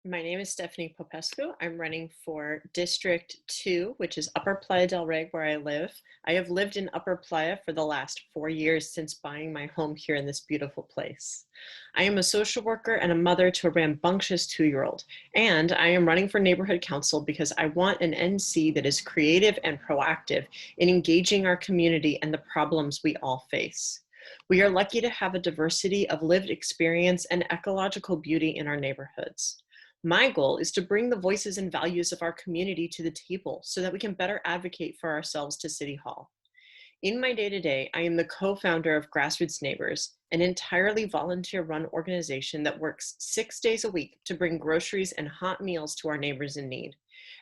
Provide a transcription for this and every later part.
My name is Stephanie Popescu. I'm running for District 2, which is Upper Playa del Rey, where I live. I have lived in Upper Playa for the last 4 years since buying my home here in this beautiful place. I am a social worker and a mother to a rambunctious 2-year-old, and I am running for neighborhood council because I want an NC that is creative and proactive in engaging our community and the problems we all face. We are lucky to have a diversity of lived experience and ecological beauty in our neighborhoods. My goal is to bring the voices and values of our community to the table so that we can better advocate for ourselves to City Hall. In my day-to-day, I am the co-founder of Grassroots Neighbors, an entirely volunteer-run organization that works 6 days a week to bring groceries and hot meals to our neighbors in need.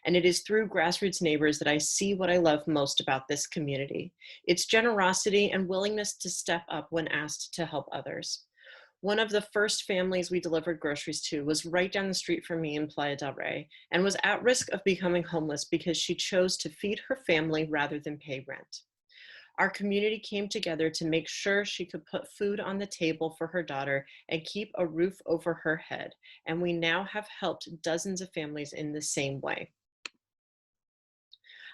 And it is through Grassroots Neighbors that I see what I love most about this community: its generosity and willingness to step up when asked to help others. One of the first families we delivered groceries to was right down the street from me in Playa del Rey and was at risk of becoming homeless because she chose to feed her family rather than pay rent. Our community came together to make sure she could put food on the table for her daughter and keep a roof over her head, and we now have helped dozens of families in the same way.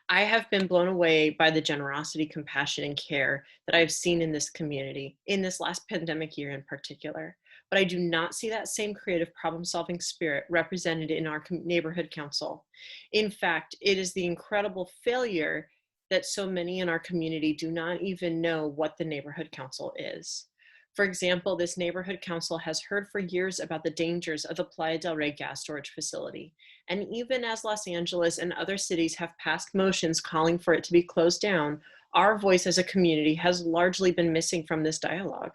I have been blown away by the generosity, compassion, and care that I've seen in this community, in this last pandemic year in particular. But I do not see that same creative problem-solving spirit represented in our neighborhood council. In fact, it is the incredible failure that so many in our community do not even know what the neighborhood council is. For example, this neighborhood council has heard for years about the dangers of the Playa del Rey gas storage facility. And even as Los Angeles and other cities have passed motions calling for it to be closed down, our voice as a community has largely been missing from this dialogue.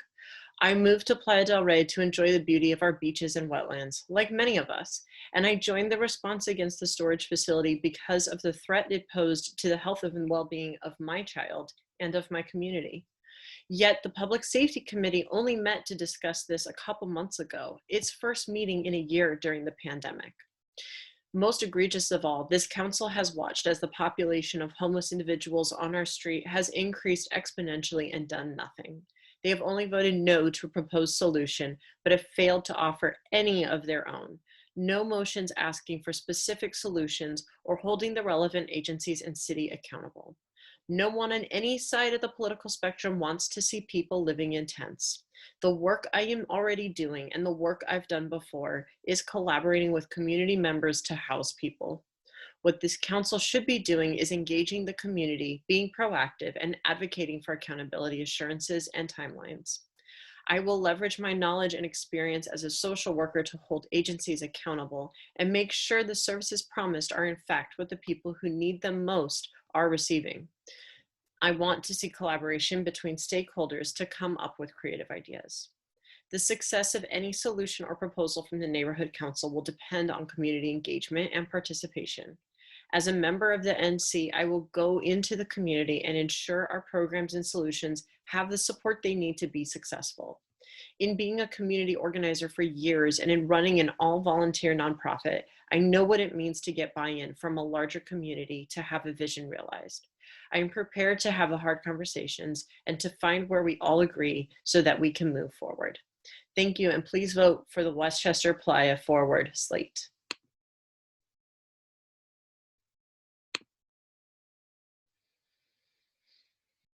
I moved to Playa del Rey to enjoy the beauty of our beaches and wetlands, like many of us, and I joined the response against the storage facility because of the threat it posed to the health and well-being of my child and of my community. Yet the Public Safety Committee only met to discuss this a couple months ago, its first meeting in a year during the pandemic. Most egregious of all, this council has watched as the population of homeless individuals on our street has increased exponentially and done nothing. They have only voted no to a proposed solution, but have failed to offer any of their own. No motions asking for specific solutions or holding the relevant agencies and city accountable. No one on any side of the political spectrum wants to see people living in tents. The work I am already doing and the work I've done before is collaborating with community members to house people. What this council should be doing is engaging the community, being proactive, and advocating for accountability assurances and timelines. I will leverage my knowledge and experience as a social worker to hold agencies accountable and make sure the services promised are in fact what the people who need them most are receiving. I want to see collaboration between stakeholders to come up with creative ideas. The success of any solution or proposal from the Neighborhood Council will depend on community engagement and participation. As a member of the NC, I will go into the community and ensure our programs and solutions have the support they need to be successful. In being a community organizer for years and in running an all-volunteer nonprofit, I know what it means to get buy-in from a larger community to have a vision realized. I am prepared to have the hard conversations and to find where we all agree so that we can move forward. Thank you, and please vote for the Westchester Playa Forward slate.